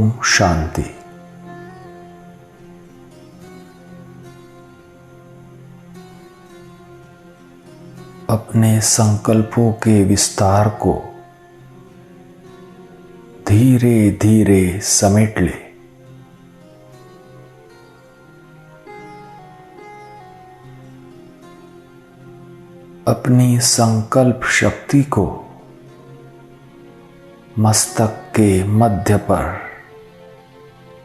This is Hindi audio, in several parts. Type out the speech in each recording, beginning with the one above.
ओम शांति। अपने संकल्पों के विस्तार को धीरे धीरे समेट ले। अपनी संकल्प शक्ति को मस्तक के मध्य पर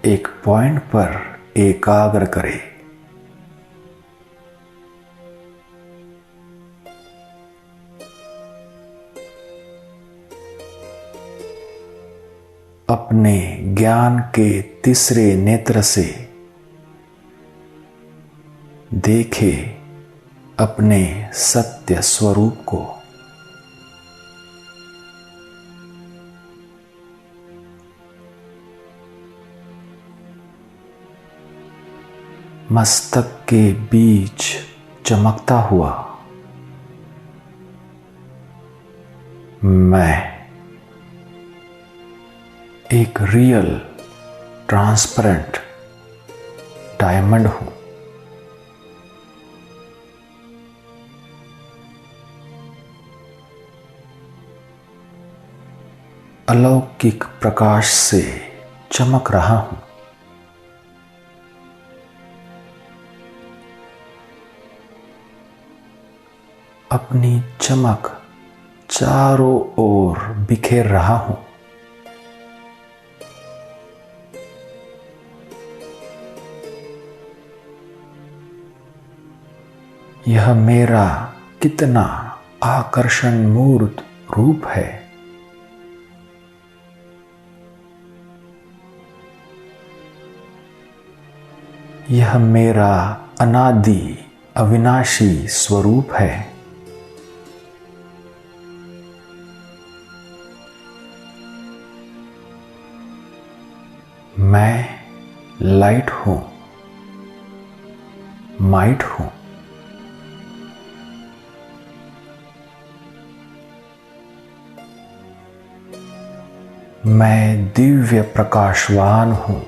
एक पॉइंट पर एकाग्र करें। अपने ज्ञान के तीसरे नेत्र से देखे अपने सत्य स्वरूप को। मस्तक के बीच चमकता हुआ मैं एक रियल ट्रांसपेरेंट डायमंड हूं। अलौकिक प्रकाश से चमक रहा हूं। अपनी चमक चारों ओर बिखेर रहा हूं। यह मेरा कितना आकर्षण मूर्त रूप है। यह मेरा अनादि अविनाशी स्वरूप है। मैं लाइट हूं, माइट हूं। मैं दिव्य प्रकाशवान हूं।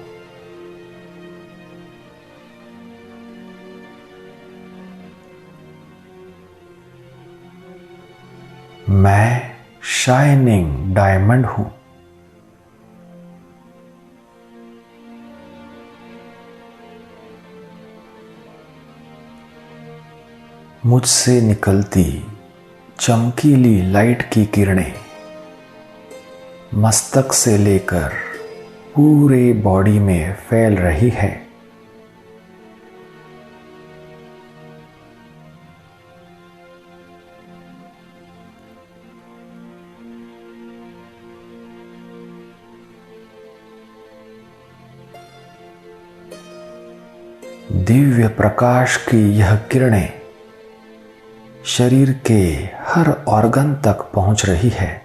मैं शाइनिंग डायमंड हूं। मुझसे निकलती चमकीली लाइट की किरणें मस्तक से लेकर पूरे बॉडी में फैल रही है। दिव्य प्रकाश की यह किरणें शरीर के हर ऑर्गन तक पहुंच रही है।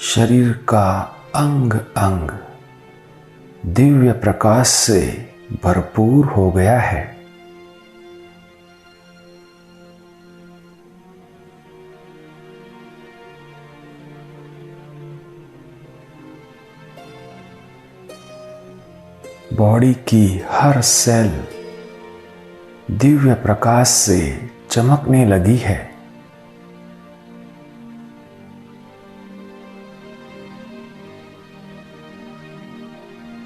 शरीर का अंग अंग दिव्य प्रकाश से भरपूर हो गया है। बॉडी की हर सेल दिव्य प्रकाश से चमकने लगी है।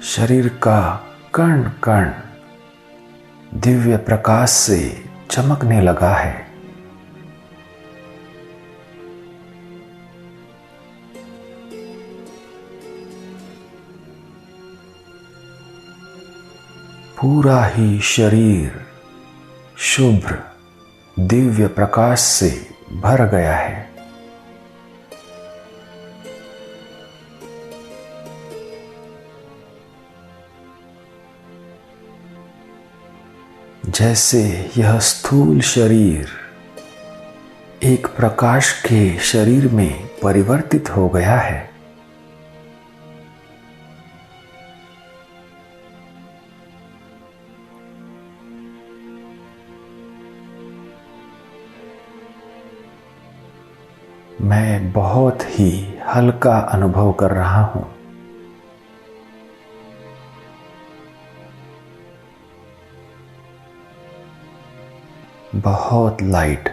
शरीर का कण कण दिव्य प्रकाश से चमकने लगा है। पूरा ही शरीर शुभ्र दिव्य प्रकाश से भर गया है। जैसे यह स्थूल शरीर एक प्रकाश के शरीर में परिवर्तित हो गया है। मैं बहुत ही हल्का अनुभव कर रहा हूं। बहुत लाइट,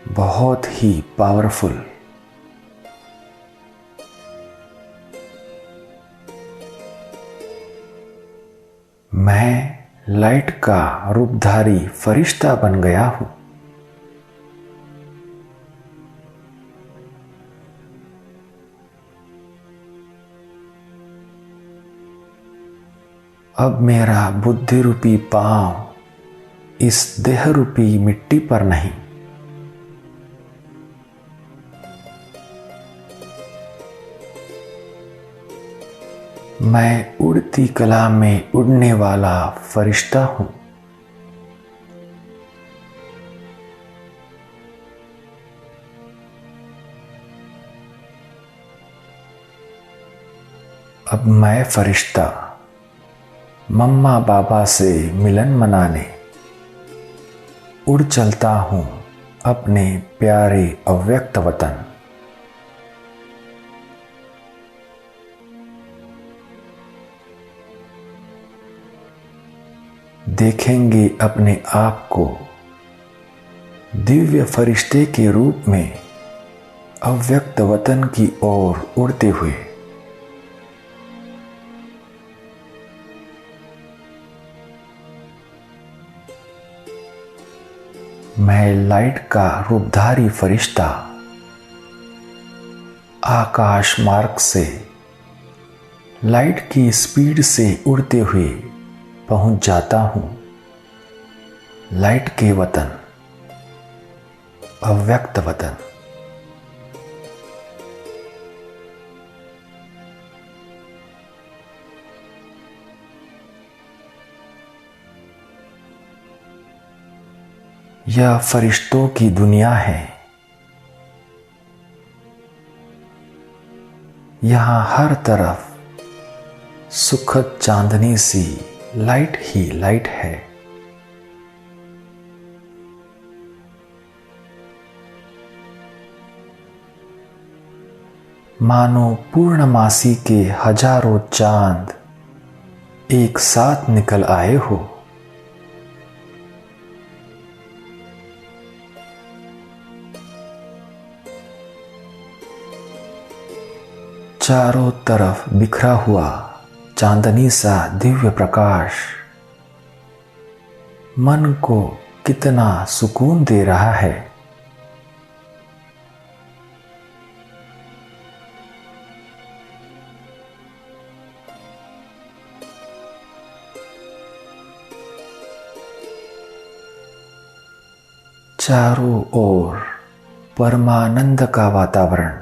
बहुत ही पावरफुल। मैं लाइट का रूपधारी फरिश्ता बन गया हूं। अब मेरा बुद्धि रूपी पांव इस देह रूपी मिट्टी पर नहीं, मैं उड़ती कला में उड़ने वाला फरिश्ता हूं। अब मैं फरिश्ता मम्मा बाबा से मिलन मनाने उड़ चलता हूं अपने प्यारे अव्यक्त वतन। देखेंगे अपने आप को दिव्य फरिश्ते के रूप में अव्यक्त वतन की ओर उड़ते हुए। मैं लाइट का रूपधारी फरिश्ता आकाश मार्ग से लाइट की स्पीड से उड़ते हुए पहुंच जाता हूं लाइट के वतन, अव्यक्त वतन। यह फरिश्तों की दुनिया है। यहां हर तरफ सुखद चांदनी सी लाइट ही लाइट है। मानो पूर्णमासी के हजारों चांद एक साथ निकल आए हो। चारों तरफ बिखरा हुआ चांदनी सा दिव्य प्रकाश मन को कितना सुकून दे रहा है। चारों ओर परमानंद का वातावरण।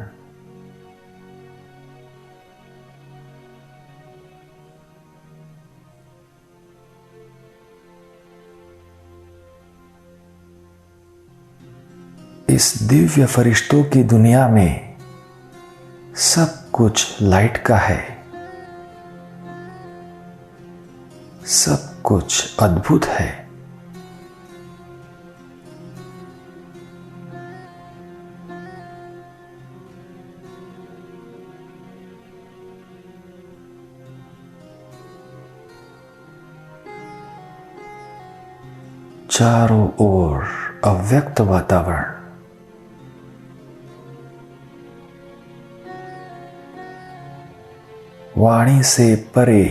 इस दिव्य फरिश्तों की दुनिया में सब कुछ लाइट का है। सब कुछ अद्भुत है। चारों ओर अव्यक्त वातावरण। वाणी से परे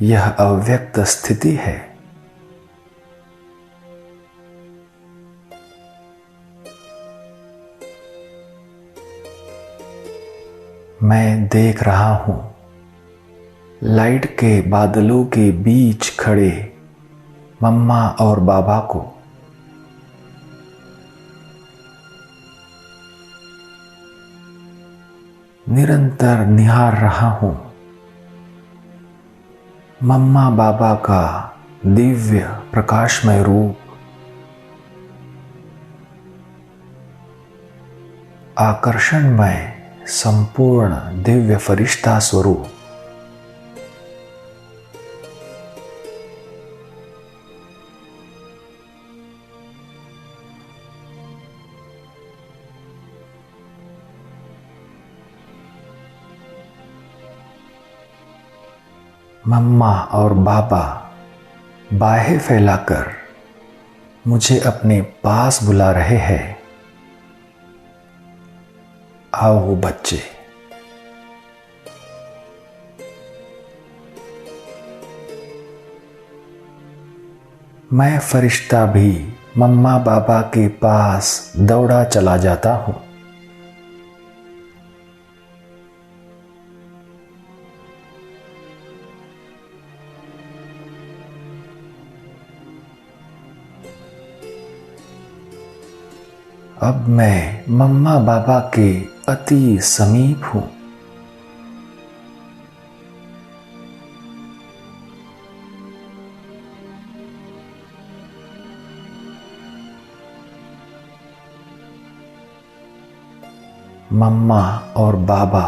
यह अव्यक्त स्थिति है। मैं देख रहा हूं लाइट के बादलों के बीच खड़े मम्मा और बाबा को। निरंतर निहार रहा हूं मम्मा बाबा का दिव्य प्रकाशमय रूप आकर्षणमय संपूर्ण दिव्य फरिश्ता स्वरूप मम्मा और बाबा बाहें फैलाकर मुझे अपने पास बुला रहे हैं। आओ बच्चे, मैं फरिश्ता भी मम्मा बाबा के पास दौड़ा चला जाता हूं। अब मैं मम्मा बाबा के अति समीप हूं। मम्मा और बाबा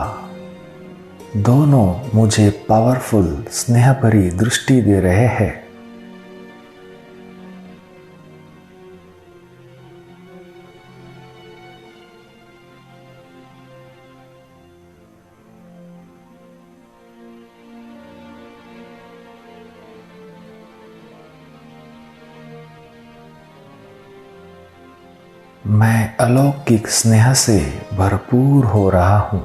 दोनों मुझे पावरफुल स्नेह भरी दृष्टि दे रहे हैं। मैं अलौकिक स्नेह से भरपूर हो रहा हूं।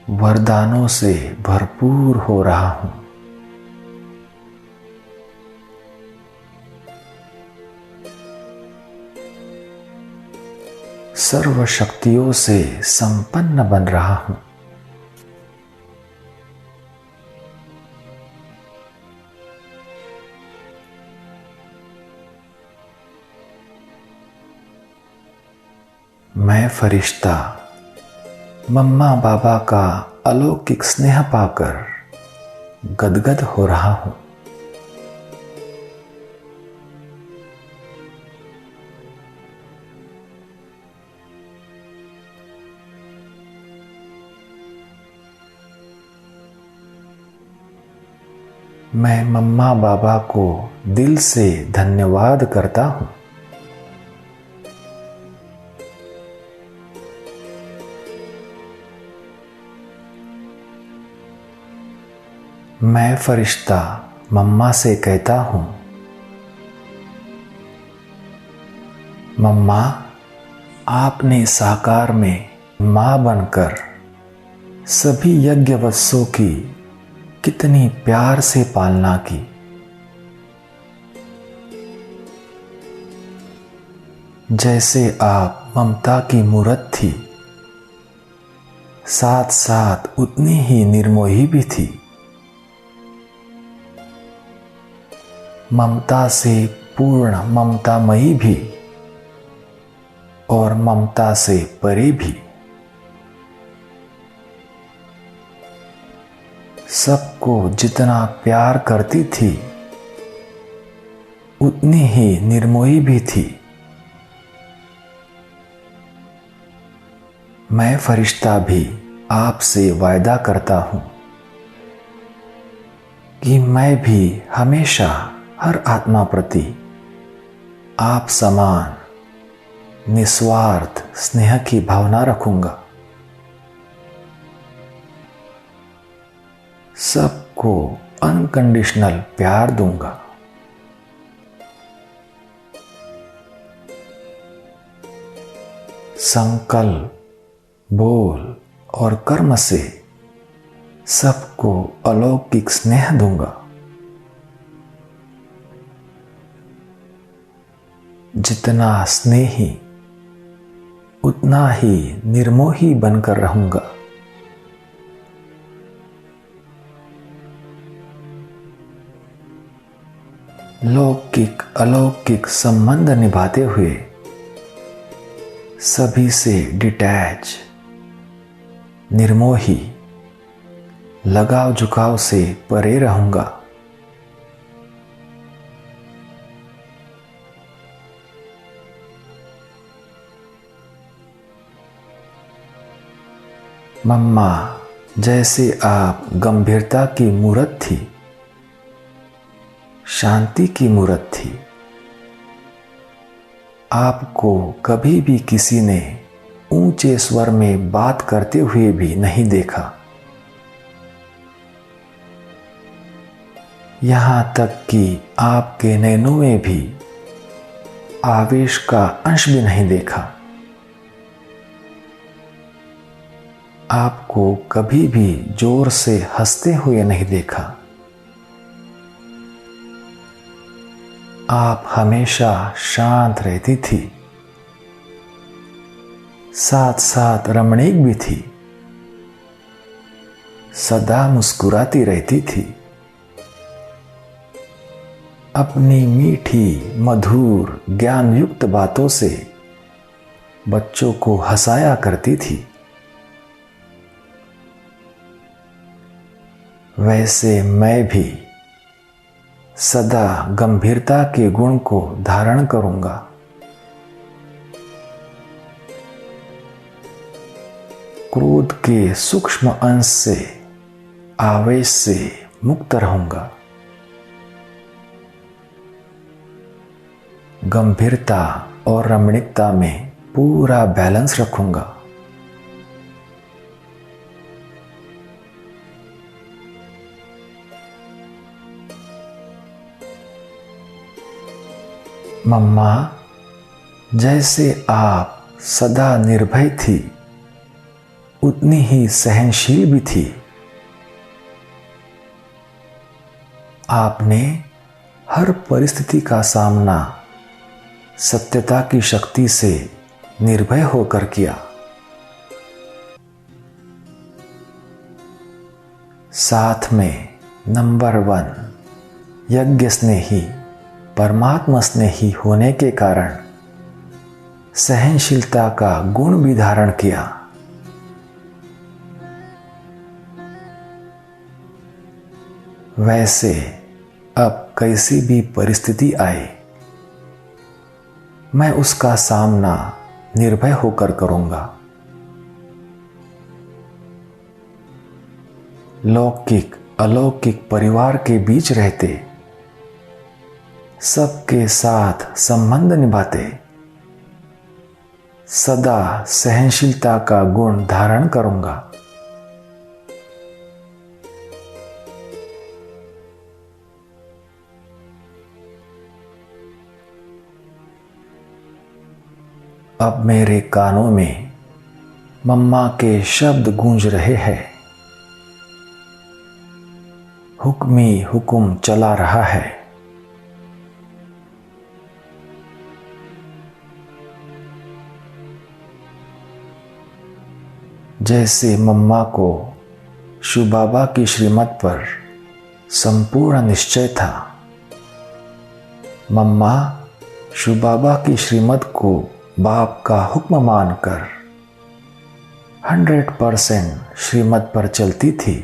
वरदानों से भरपूर हो रहा हूं। सर्व शक्तियों से संपन्न बन रहा हूं। मैं फरिश्ता मम्मा बाबा का अलौकिक स्नेह पाकर गदगद हो रहा हूं। मैं मम्मा बाबा को दिल से धन्यवाद करता हूं। मैं फरिश्ता मम्मा से कहता हूं, मम्मा, आपने साकार में मां बनकर सभी यज्ञवत्सों की कितनी प्यार से पालना की। जैसे आप ममता की मूरत थी, साथ साथ उतनी ही निर्मोही भी थी। ममता से पूर्ण ममतामयी भी और ममता से परे भी। सबको जितना प्यार करती थी उतनी ही निर्मोही भी थी। मैं फरिश्ता भी आपसे वायदा करता हूं कि मैं भी हमेशा हर आत्मा प्रति आप समान निस्वार्थ स्नेह की भावना रखूंगा। सबको अनकंडीशनल प्यार दूंगा। संकल्प, बोल और कर्म से सबको अलौकिक स्नेह दूंगा। जितना स्नेही उतना ही निर्मोही बनकर रहूंगा। लौकिक अलौकिक संबंध निभाते हुए सभी से डिटैच, निर्मोही लगाव झुकाव से परे रहूंगा। मम्मा, जैसे आप गंभीरता की मूरत थी, शांति की मूरत थी। आपको कभी भी किसी ने ऊंचे स्वर में बात करते हुए भी नहीं देखा। यहां तक कि आपके नैनों में भी आवेश का अंश भी नहीं देखा। आपको कभी भी जोर से हंसते हुए नहीं देखा। आप हमेशा शांत रहती थी, साथ साथ रमणीक भी थी, सदा मुस्कुराती रहती थी। अपनी मीठी मधुर ज्ञानयुक्त बातों से बच्चों को हंसाया करती थी। वैसे मैं भी सदा गंभीरता के गुण को धारण करूंगा। क्रोध के सूक्ष्म अंश से, आवेश से मुक्त रहूंगा। गंभीरता और रमणीकता में पूरा बैलेंस रखूंगा। मम्मा, जैसे आप सदा निर्भय थी, उतनी ही सहनशील भी थी। आपने हर परिस्थिति का सामना सत्यता की शक्ति से निर्भय होकर किया। साथ में नंबर 1 यज्ञ स्नेही, परमात्मा स्नेही होने के कारण सहनशीलता का गुण भी धारण किया। वैसे अब कैसी भी परिस्थिति आए, मैं उसका सामना निर्भय होकर करूंगा। लौकिक अलौकिक परिवार के बीच रहते, सबके साथ संबंध निभाते, सदा सहनशीलता का गुण धारण करूंगा। अब मेरे कानों में मम्मा के शब्द गूंज रहे हैं। हुक्मी हुक्म चला रहा है। जैसे मम्मा को शिव बाबा की श्रीमत पर संपूर्ण निश्चय था। मम्मा शिव बाबा की श्रीमत को बाप का हुक्म मानकर 100% श्रीमत पर चलती थी।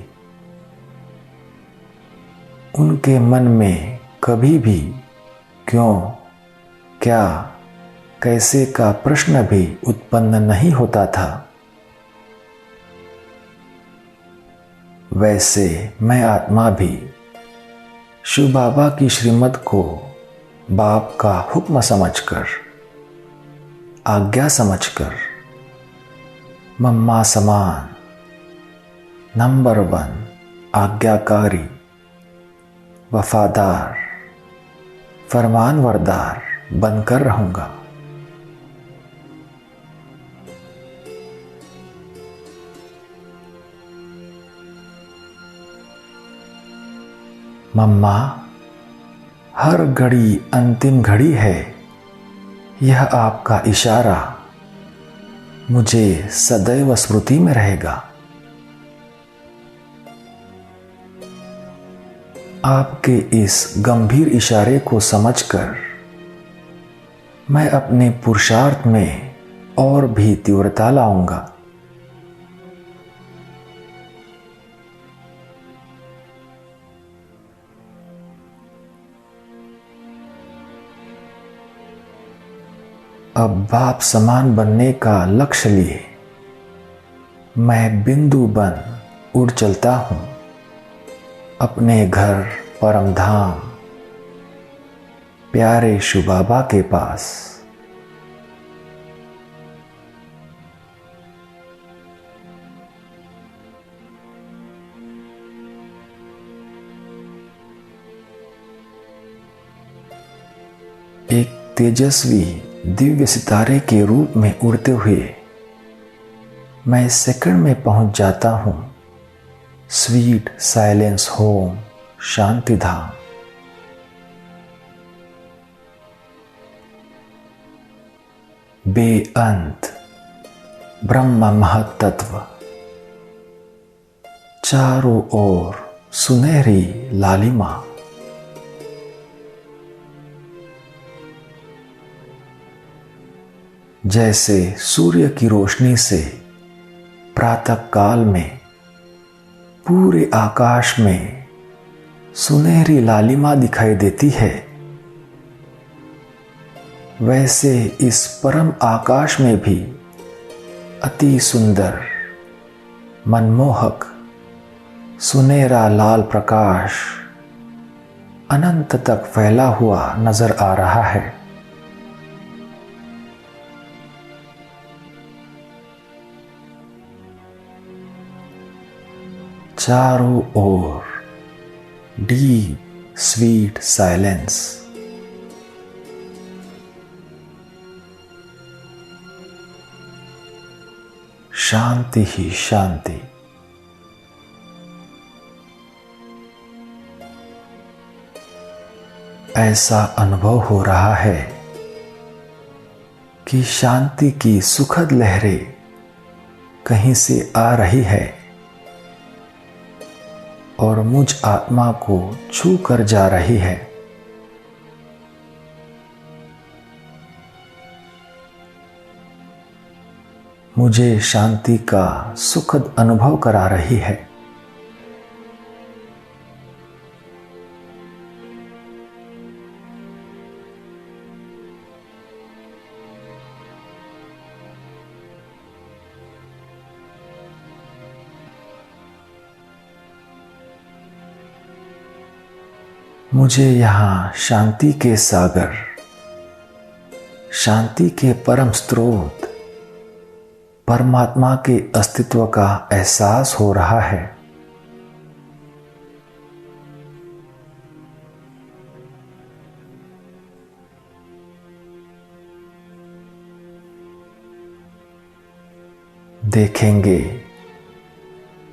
उनके मन में कभी भी क्यों, क्या, कैसे का प्रश्न भी उत्पन्न नहीं होता था। वैसे मैं आत्मा भी शिव बाबा की श्रीमत को बाप का हुक्म समझकर, आज्ञा समझकर, मम्मा समान नंबर 1 आज्ञाकारी, वफादार, फरमानवरदार बनकर रहूंगा। मम्मा, हर घड़ी अंतिम घड़ी है, यह आपका इशारा मुझे सदैव स्मृति में रहेगा। आपके इस गंभीर इशारे को समझकर मैं अपने पुरुषार्थ में और भी तीव्रता लाऊंगा। अब बाप समान बनने का लक्ष्य लिए मैं बिंदु बन उड़ चलता हूँ अपने घर परम धाम प्यारे शिव बाबा के पास। एक तेजस्वी दिव्य सितारे के रूप में उड़ते हुए मैं सेकंड में पहुंच जाता हूं स्वीट साइलेंस होम शांति धाम। बेअंत ब्रह्म महत्त्व, चारों ओर सुनहरी लालिमा। जैसे सूर्य की रोशनी से प्रातः काल में पूरे आकाश में सुनहरी लालिमा दिखाई देती है, वैसे इस परम आकाश में भी अति सुंदर मनमोहक सुनहरा लाल प्रकाश अनंत तक फैला हुआ नजर आ रहा है। चारों ओर डीप स्वीट साइलेंस। शांति ही शांति। ऐसा अनुभव हो रहा है कि शांति की सुखद लहरें कहीं से आ रही है और मुझ आत्मा को छू कर जा रही है। मुझे शांति का सुखद अनुभव करा रही है। मुझे यहाँ शांति के सागर, शांति के परम स्रोत परमात्मा के अस्तित्व का एहसास हो रहा है। देखेंगे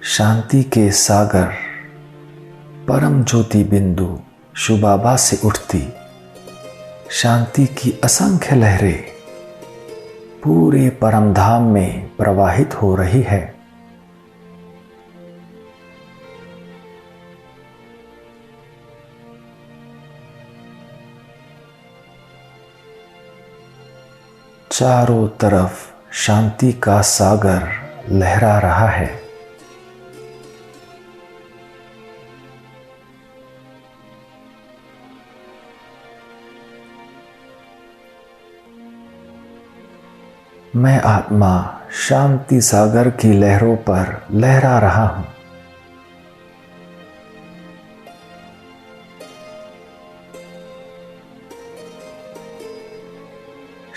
शांति के सागर परम ज्योति बिंदु शिव बाबा से उठती शांति की असंख्य लहरें पूरे परम धाम में प्रवाहित हो रही है। चारों तरफ शांति का सागर लहरा रहा है। मैं आत्मा शांति सागर की लहरों पर लहरा रहा हूं।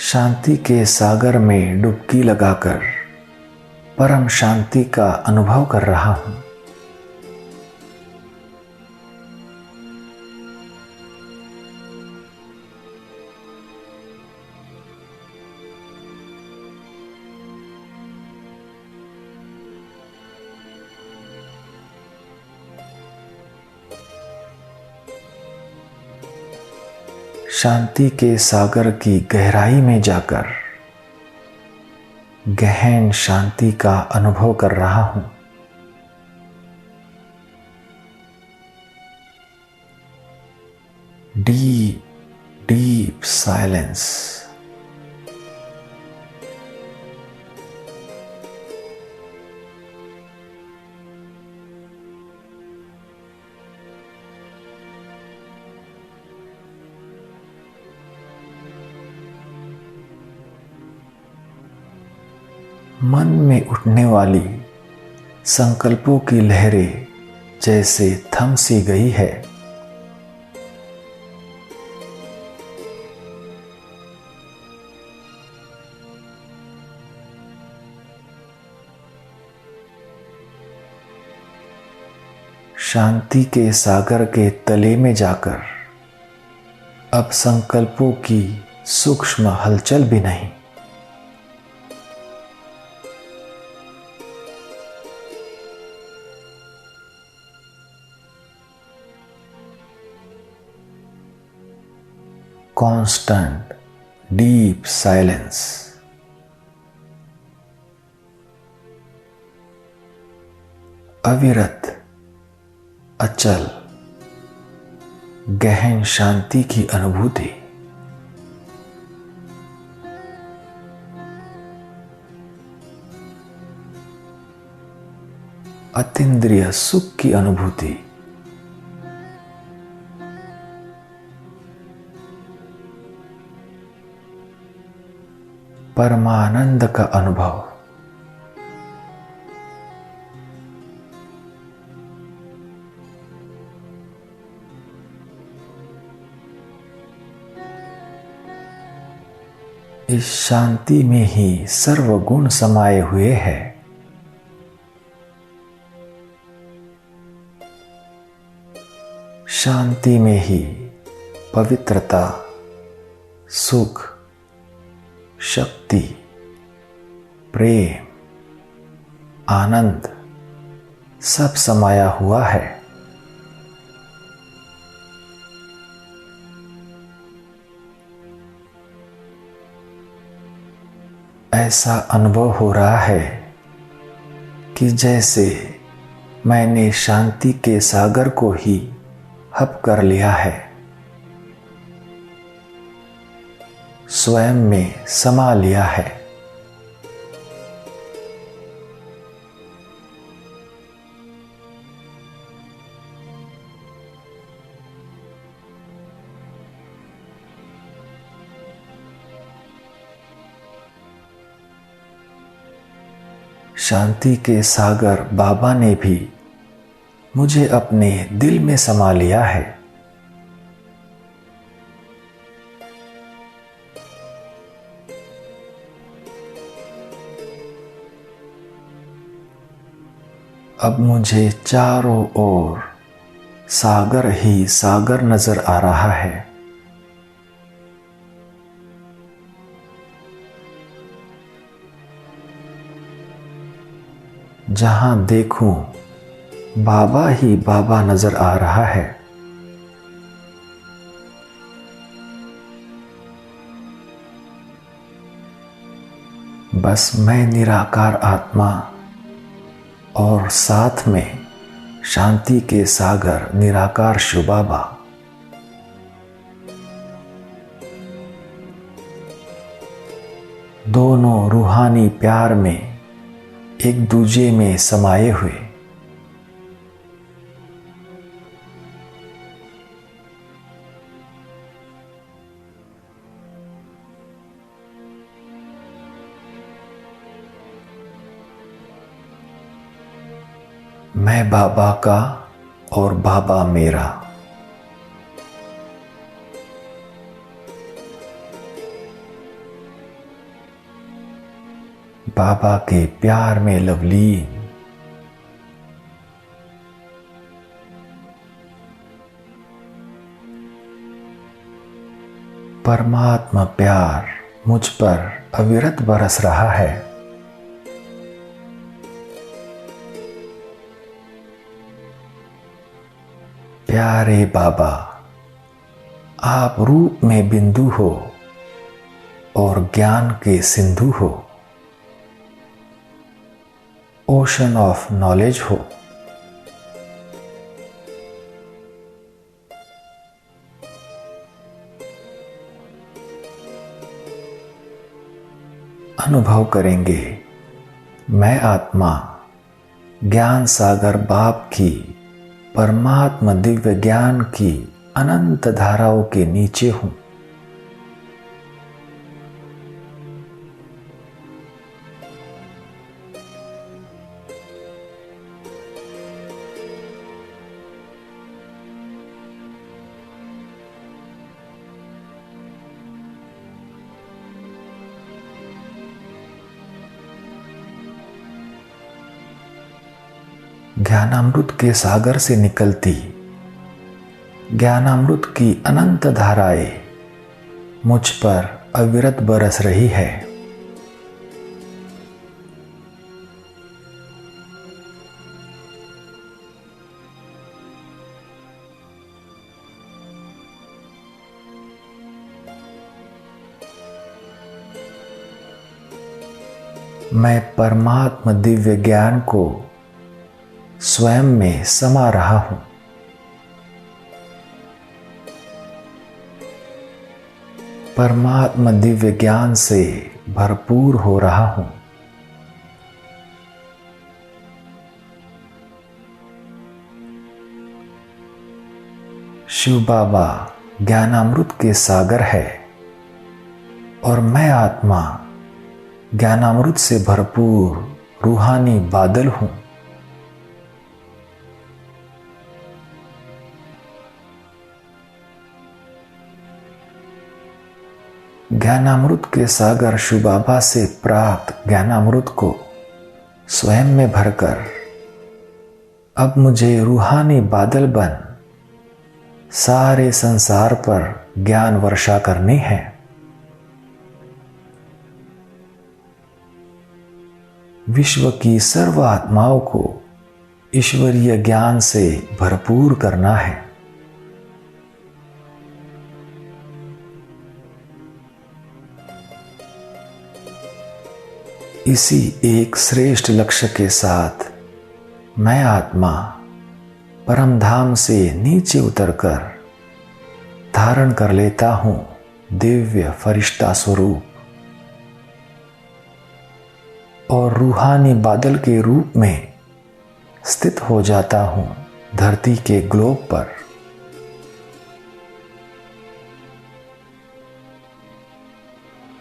शांति के सागर में डुबकी लगाकर परम शांति का अनुभव कर रहा हूं। शांति के सागर की गहराई में जाकर गहन शांति का अनुभव कर रहा हूं। Deep deep silence. मन में उठने वाली संकल्पों की लहरें जैसे थम सी गई है। शांति के सागर के तले में जाकर अब संकल्पों की सूक्ष्म हलचल भी नहीं। Constant deep silence. अविरत अचल गहन शांति की अनुभूति। अतीन्द्रिय सुख की अनुभूति। परमानंद का अनुभव। इस शांति में ही सर्वगुण समाये हुए हैं। शांति में ही पवित्रता, सुख, शक्ति, प्रेम, आनंद सब समाया हुआ है। ऐसा अनुभव हो रहा है कि जैसे मैंने शांति के सागर को ही हप कर लिया है, स्वयं में समा लिया है। शांति के सागर बाबा ने भी मुझे अपने दिल में समा लिया है। अब मुझे चारों ओर सागर ही सागर नजर आ रहा है। जहां देखूं बाबा ही बाबा नजर आ रहा है। बस मैं निराकार आत्मा और साथ में शांति के सागर निराकार शिव बाबा। दोनों रूहानी प्यार में एक दूजे में समाये हुए। मैं बाबा का और बाबा मेरा। बाबा के प्यार में लवलीन। परमात्मा प्यार मुझ पर अविरत बरस रहा है। प्यारे बाबा, आप रूप में बिंदु हो और ज्ञान के सिंधु हो। ओशन ऑफ नॉलेज हो। अनुभव करेंगे मैं आत्मा ज्ञान सागर बाप की परमात्मा दिव्य ज्ञान की अनंत धाराओं के नीचे हूं। ज्ञानामृत के सागर से निकलती ज्ञानामृत की अनंत धाराएं मुझ पर अविरत बरस रही है। मैं परमात्म दिव्य ज्ञान को स्वयं में समा रहा हूं। परमात्म दिव्य ज्ञान से भरपूर हो रहा हूं। शिव बाबा ज्ञानामृत के सागर है और मैं आत्मा ज्ञानामृत से भरपूर रूहानी बादल हूं। ज्ञानामृत के सागर शिव बाबा से प्राप्त ज्ञानामृत को स्वयं में भरकर अब मुझे रूहानी बादल बन सारे संसार पर ज्ञान वर्षा करनी है। विश्व की सर्व आत्माओं को ईश्वरीय ज्ञान से भरपूर करना है। इसी एक श्रेष्ठ लक्ष्य के साथ मैं आत्मा परम धाम से नीचे उतरकर धारण कर लेता हूं दिव्य फरिश्ता स्वरूप और रूहानी बादल के रूप में स्थित हो जाता हूं धरती के ग्लोब पर।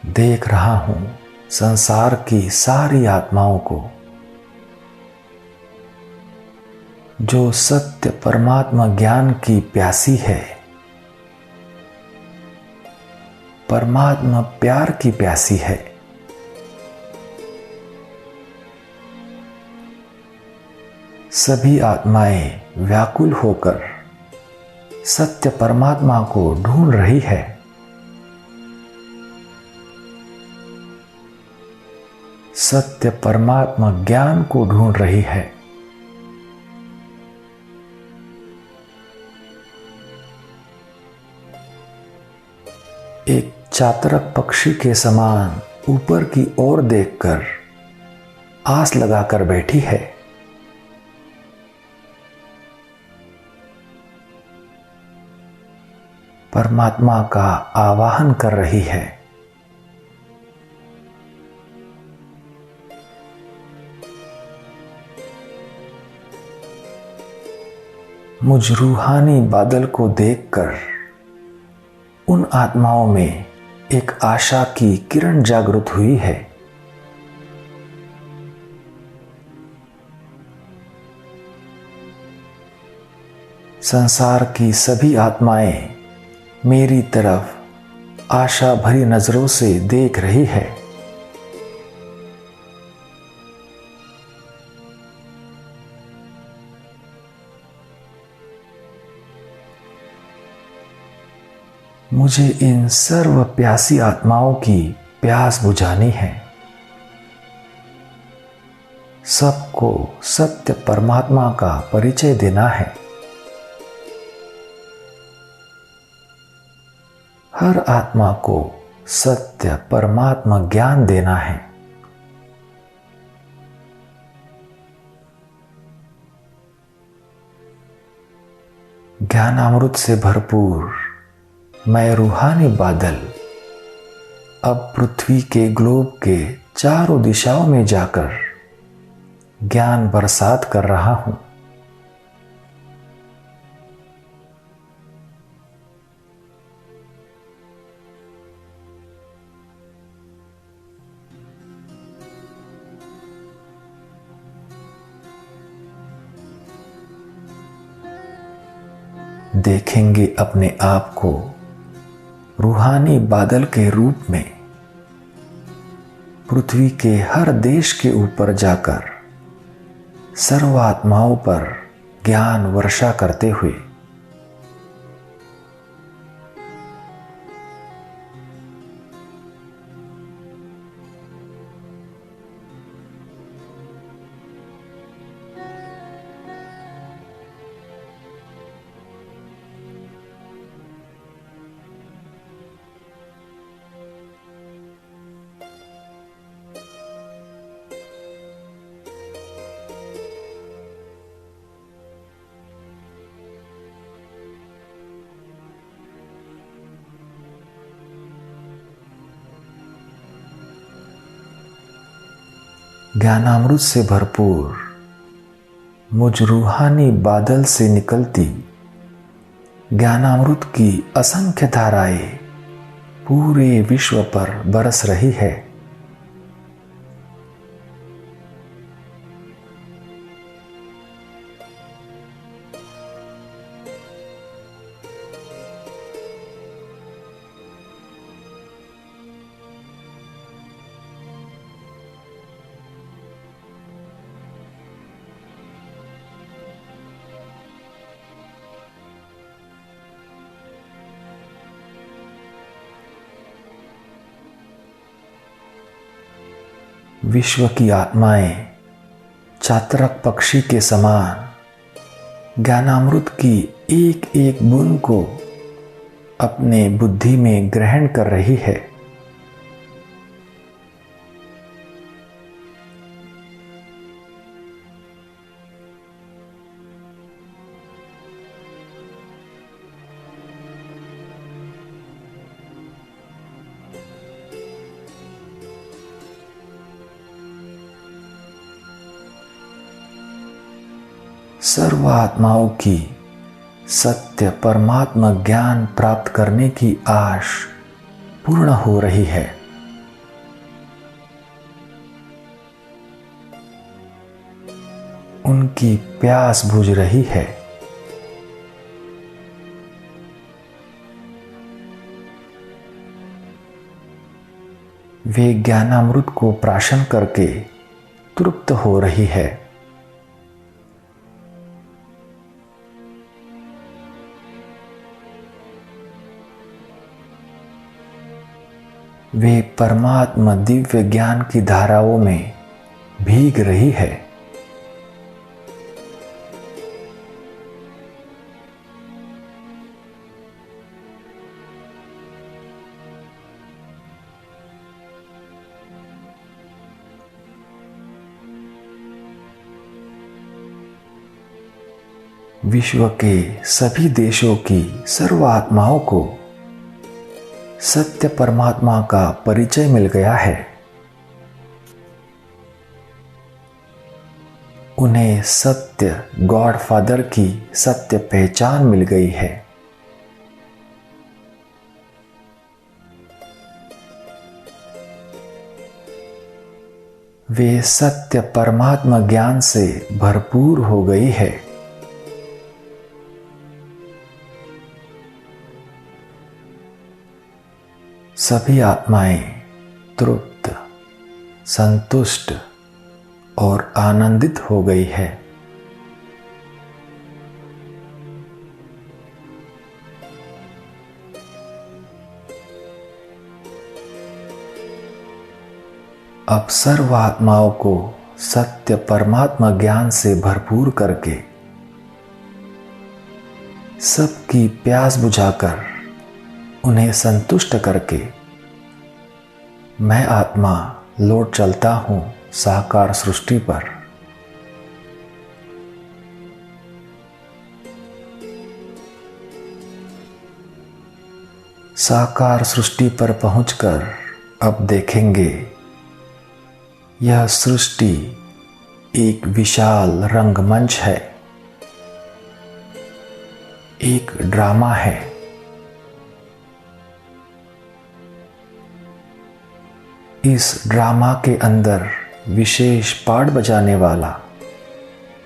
देख रहा हूं संसार की सारी आत्माओं को जो सत्य परमात्मा ज्ञान की प्यासी है, परमात्मा प्यार की प्यासी है। सभी आत्माएं व्याकुल होकर सत्य परमात्मा को ढूंढ रही है। सत्य परमात्मा ज्ञान को ढूंढ रही है। एक चातरक पक्षी के समान ऊपर की ओर देखकर आस लगाकर बैठी है। परमात्मा का आवाहन कर रही है। मुझ रूहानी बादल को देखकर उन आत्माओं में एक आशा की किरण जागृत हुई है। संसार की सभी आत्माएं मेरी तरफ आशा भरी नजरों से देख रही है। मुझे इन सर्व प्यासी आत्माओं की प्यास बुझानी है। सबको सत्य परमात्मा का परिचय देना है। हर आत्मा को सत्य परमात्मा ज्ञान देना है। ज्ञानामृत से भरपूर मैं रूहानी बादल अब पृथ्वी के ग्लोब के चारों दिशाओं में जाकर ज्ञान बरसात कर रहा हूं। देखेंगे अपने आप को रूहानी बादल के रूप में पृथ्वी के हर देश के ऊपर जाकर सर्व आत्माओं पर ज्ञान वर्षा करते हुए ज्ञानामृत से भरपूर मुझ रूहानी बादल से निकलती ज्ञानामृत की असंख्य धाराएं पूरे विश्व पर बरस रही है। विश्व की आत्माएं चातरक पक्षी के समान ज्ञानामृत की एक एक बूंद को अपने बुद्धि में ग्रहण कर रही है। सर्व आत्माओं की सत्य परमात्मा ज्ञान प्राप्त करने की आश पूर्ण हो रही है। उनकी प्यास बुझ रही है। वे ज्ञानामृत को प्राशन करके तृप्त हो रही है। वे परमात्मा दिव्य ज्ञान की धाराओं में भीग रही है। विश्व के सभी देशों की सर्व आत्माओं को सत्य परमात्मा का परिचय मिल गया है। उन्हें सत्य गॉड फादर की सत्य पहचान मिल गई है। वे सत्य परमात्मा ज्ञान से भरपूर हो गई है। सभी आत्माएं तृप्त, संतुष्ट और आनंदित हो गई है। अब सर्व आत्माओं को सत्य परमात्मा ज्ञान से भरपूर करके सबकी प्यास बुझाकर उन्हें संतुष्ट करके मैं आत्मा लौट चलता हूं साकार सृष्टि पर। साकार सृष्टि पर पहुंचकर अब देखेंगे यह सृष्टि एक विशाल रंगमंच है, एक ड्रामा है। इस ड्रामा के अंदर विशेष पार्ट बजाने वाला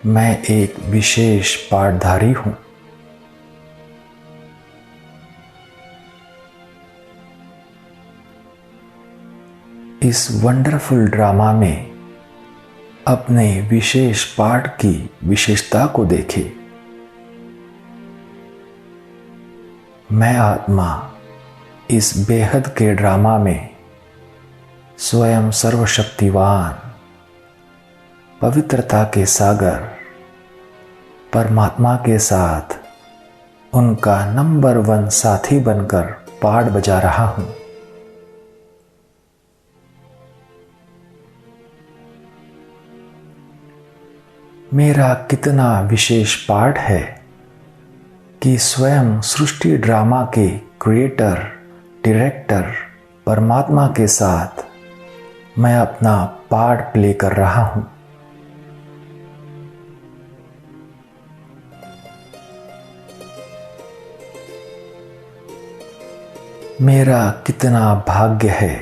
मैं एक विशेष पार्टधारी हूं। इस वंडरफुल ड्रामा में अपने विशेष पाठ की विशेषता को देखे। मैं आत्मा इस बेहद के ड्रामा में स्वयं सर्वशक्तिवान, पवित्रता के सागर परमात्मा के साथ उनका नंबर 1 साथी बनकर पाठ बजा रहा हूं। मेरा कितना विशेष पाठ है कि स्वयं सृष्टि ड्रामा के क्रिएटर, डायरेक्टर परमात्मा के साथ मैं अपना पार्ट प्ले कर रहा हूं। मेरा कितना भाग्य है,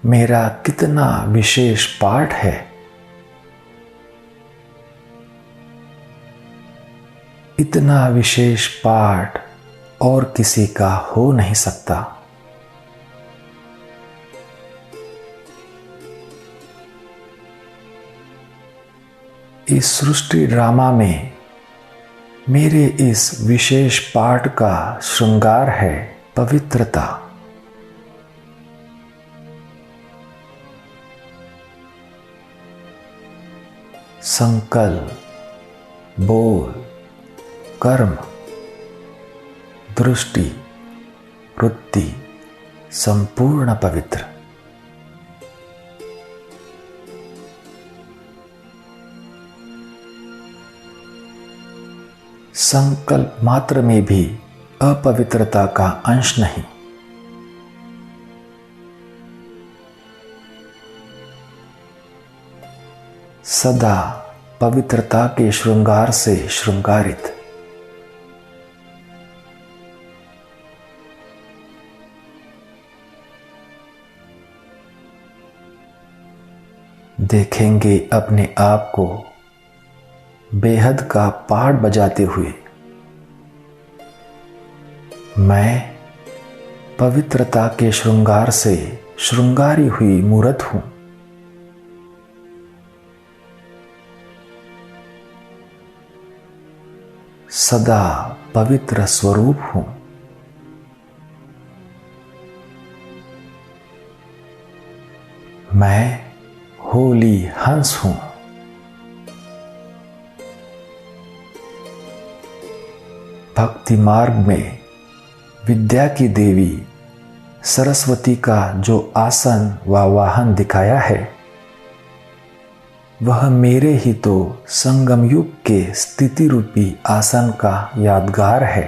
मेरा कितना विशेष पाठ है। इतना विशेष पाठ और किसी का हो नहीं सकता। इस सृष्टि ड्रामा में मेरे इस विशेष पाठ का श्रृंगार है पवित्रता। संकल्प, बोल, कर्म, दृष्टि, वृत्ति संपूर्ण पवित्र। संकल्प मात्र में भी अपवित्रता का अंश नहीं। सदा पवित्रता के श्रृंगार से श्रृंगारित। देखेंगे अपने आप को बेहद का पाठ बजाते हुए। मैं पवित्रता के श्रृंगार से श्रृंगारी हुई मूर्त हूं। सदा पवित्र स्वरूप हूं। मैं होली हंस हूं। भक्ति मार्ग में विद्या की देवी सरस्वती का जो आसन व वाहन दिखाया है, वह मेरे ही तो संगम युग के स्थिति रूपी आसन का यादगार है।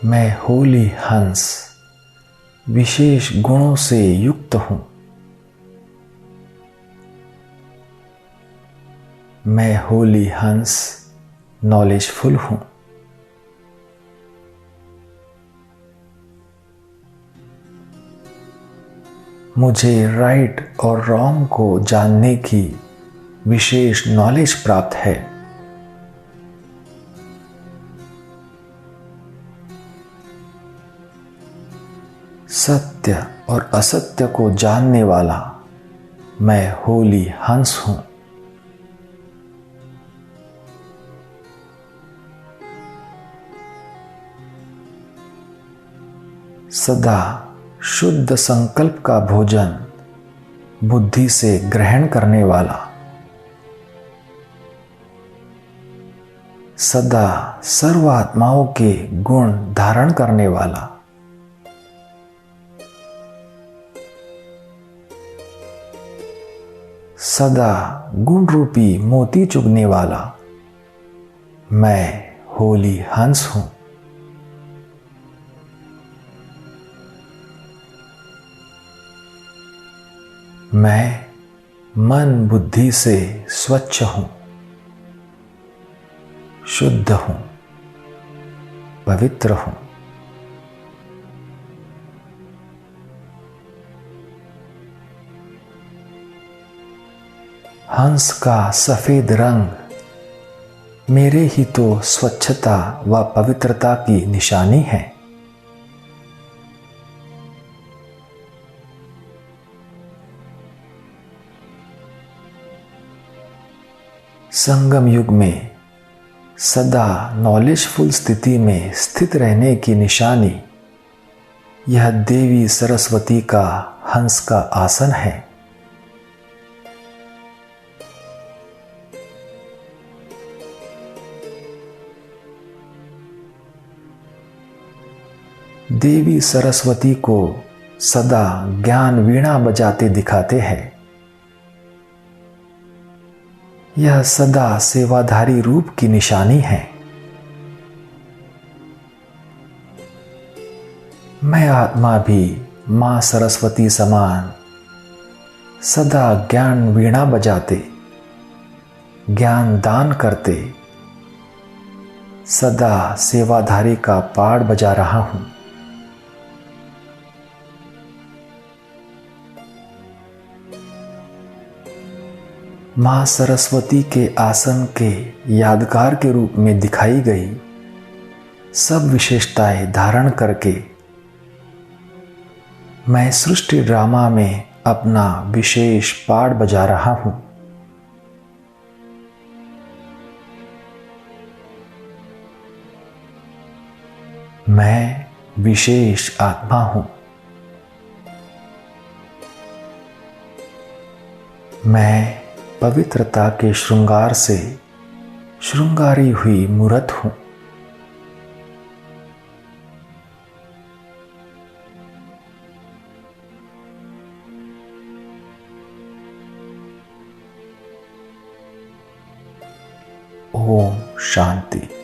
मैं होली हंस विशेष गुणों से युक्त हूं। मैं होली हंस नॉलेजफुल हूं। मुझे राइट और रॉन्ग को जानने की विशेष नॉलेज प्राप्त है। सत्य और असत्य को जानने वाला मैं होली हंस हूं। सदा शुद्ध संकल्प का भोजन बुद्धि से ग्रहण करने वाला, सदा सर्व आत्माओं के गुण धारण करने वाला, सदा गुण रूपी मोती चुगने वाला मैं होली हंस हूं। मैं मन बुद्धि से स्वच्छ हूं, शुद्ध हूं, पवित्र हूं। हंस का सफेद रंग मेरे ही तो स्वच्छता व पवित्रता की निशानी है। संगम युग में सदा नॉलेजफुल स्थिति में स्थित रहने की निशानी यह देवी सरस्वती का हंस का आसन है। देवी सरस्वती को सदा ज्ञान वीणा बजाते दिखाते हैं। यह सदा सेवाधारी रूप की निशानी है। मैं आत्मा भी मां सरस्वती समान सदा ज्ञान वीणा बजाते, ज्ञान दान करते, सदा सेवाधारी का पाड़ बजा रहा हूं। मां सरस्वती के आसन के यादगार के रूप में दिखाई गई सब विशेषताएं धारण करके मैं सृष्टि ड्रामा में अपना विशेष पार्ट बजा रहा हूं। मैं विशेष आत्मा हूं। मैं पवित्रता के श्रृंगार से श्रृंगारी हुई मूर्त हूं। ओम शांति।